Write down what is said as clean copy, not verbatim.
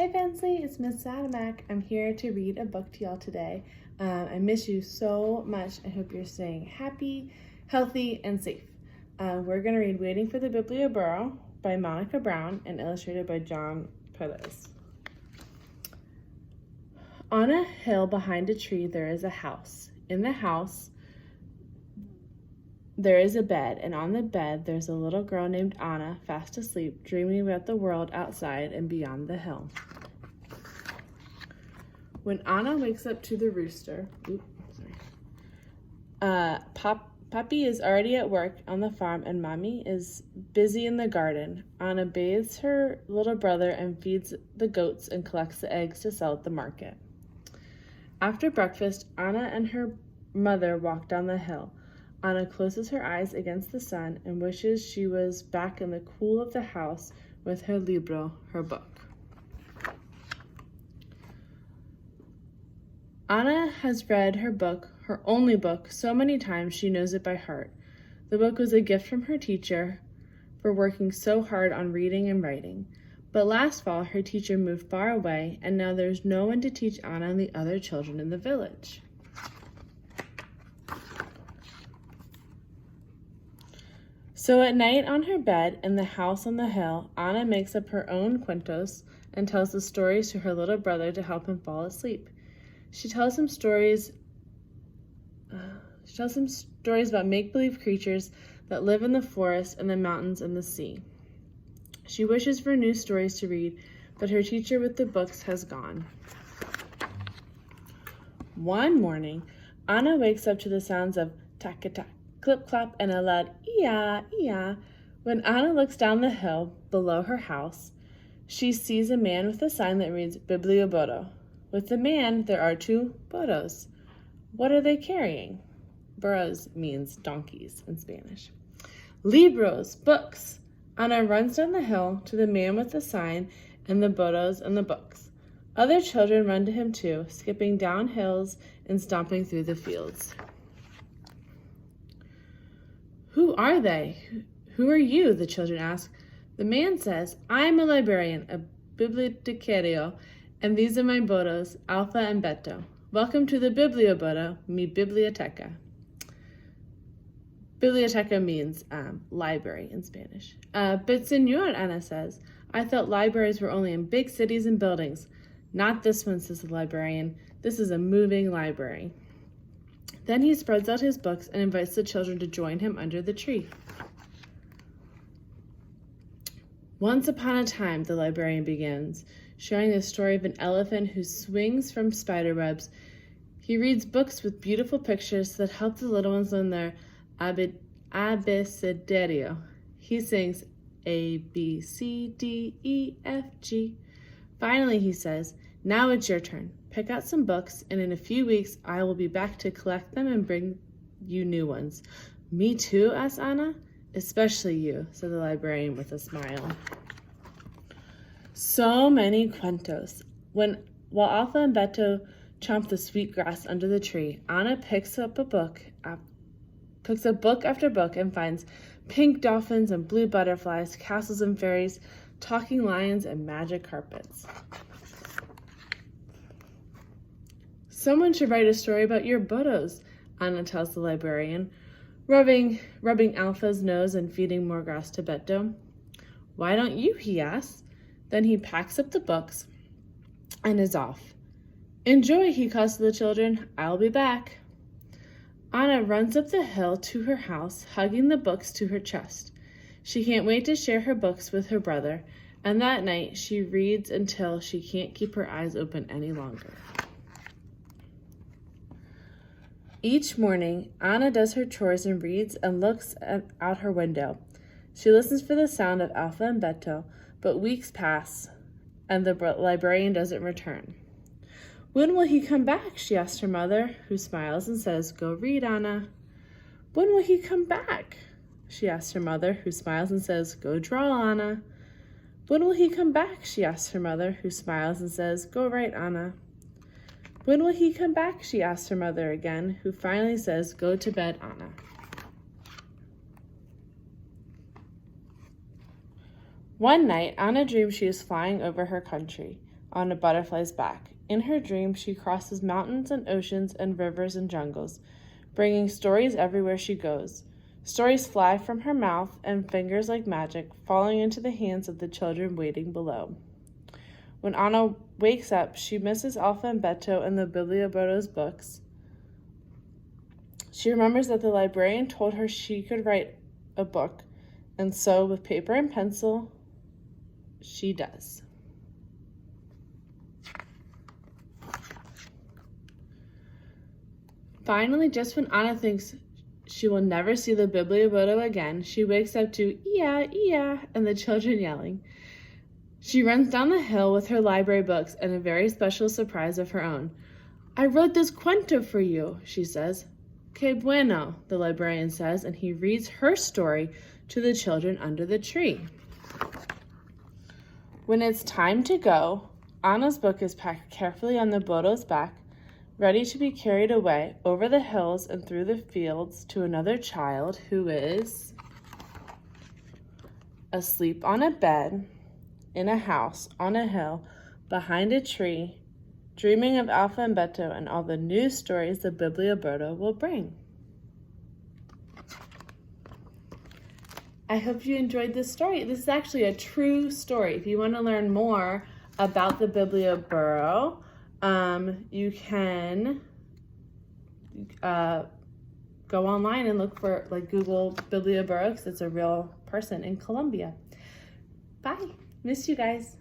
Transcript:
Hey Bensley, it's Miss Sadamak. I'm here to read a book to y'all today. I miss you so much. I hope you're staying happy, healthy, and safe. We're going to read Waiting for the Biblioburro by Monica Brown and illustrated by John Perez. On a hill behind a tree there is a house. In the house there is a bed, and on the bed there's a little girl named Anna, fast asleep, dreaming about the world outside and beyond the hill. When Anna wakes up to the rooster, Papi is already at work on the farm and Mommy is busy in the garden. Anna bathes her little brother and feeds the goats and collects the eggs to sell at the market. After breakfast, Anna and her mother walk down the hill. Anna closes her eyes against the sun and wishes she was back in the cool of the house with her libro, her book. Anna has read her book, her only book, so many times she knows it by heart. The book was a gift from her teacher for working so hard on reading and writing. But last fall, her teacher moved far away, and now there's no one to teach Anna and the other children in the village. So at night on her bed in the house on the hill, Anna makes up her own cuentos and tells the stories to her little brother to help him fall asleep. She tells him stories about make-believe creatures that live in the forest and the mountains and the sea. She wishes for new stories to read, but her teacher with the books has gone. One morning, Anna wakes up to the sounds of tack-a-tack, clip-clop, and a loud ee-ah, ee-ah. When Anna looks down the hill below her house, she sees a man with a sign that reads biblioburro. With the man, there are two burros. What are they carrying? Burros means donkeys in Spanish. Libros, books. Anna runs down the hill to the man with the sign and the burros and the books. Other children run to him too, skipping down hills and stomping through the fields. Who are they? Who are you? The children ask. The man says, I'm a librarian, a bibliotecario, and these are my burros, Alpha and Beto. Welcome to the biblioburro, mi biblioteca. Biblioteca means library in Spanish. But senor, Anna says, I thought libraries were only in big cities and buildings. Not this one, says the librarian. This is a moving library. Then he spreads out his books and invites the children to join him under the tree. Once upon a time, the librarian begins, sharing the story of an elephant who swings from spider webs. He reads books with beautiful pictures that help the little ones learn their abecedario. He sings A, B, C, D, E, F, G. Finally, he says, now it's your turn. Pick out some books, and in a few weeks, I will be back to collect them and bring you new ones. Me too, asked Anna. Especially you, said the librarian with a smile. So many cuentos. While Alpha and Beto chomp the sweet grass under the tree, Anna picks up book after book and finds pink dolphins and blue butterflies, castles and fairies, talking lions and magic carpets. Someone should write a story about your burros, Anna tells the librarian, rubbing Alpha's nose and feeding more grass to Beto. Why don't you, he asks. Then he packs up the books and is off. Enjoy, he calls to the children. I'll be back. Anna runs up the hill to her house, hugging the books to her chest. She can't wait to share her books with her brother, and that night she reads until she can't keep her eyes open any longer. Each morning, Anna does her chores and reads and looks out her window. She listens for the sound of Alpha and Beto, but weeks pass, and the librarian doesn't return. When will he come back? She asks her mother, who smiles and says, go read, Anna. When will he come back? She asks her mother, who smiles and says, go draw, Anna. When will he come back? She asks her mother, who smiles and says, go write, Anna. When will he come back? She asks her mother again, who finally says, go to bed, Anna. One night, Anna dreamed she was flying over her country. on a butterfly's back. In her dream, she crosses mountains and oceans and rivers and jungles, bringing stories everywhere she goes. Stories fly from her mouth and fingers like magic, falling into the hands of the children waiting below. When Anna wakes up, she misses Alpha and Beto and the biblioburro's books. She remembers that the librarian told her she could write a book, and so with paper and pencil, she does. Finally, just when Anna thinks she will never see the biblioburro again, she wakes up to "Ia, ia," and the children yelling. She runs down the hill with her library books and a very special surprise of her own. "I wrote this cuento for you," she says. "Que bueno," the librarian says, and he reads her story to the children under the tree. When it's time to go, Anna's book is packed carefully on the burro's back, ready to be carried away over the hills and through the fields to another child who is asleep on a bed, in a house, on a hill, behind a tree, dreaming of Alpha and Beto and all the new stories the biblioburro will bring. I hope you enjoyed this story. This is actually a true story. If you want to learn more about the biblioburro, you can go online and look for, Google biblioburro, because it's a real person in Colombia. Bye. Miss you guys.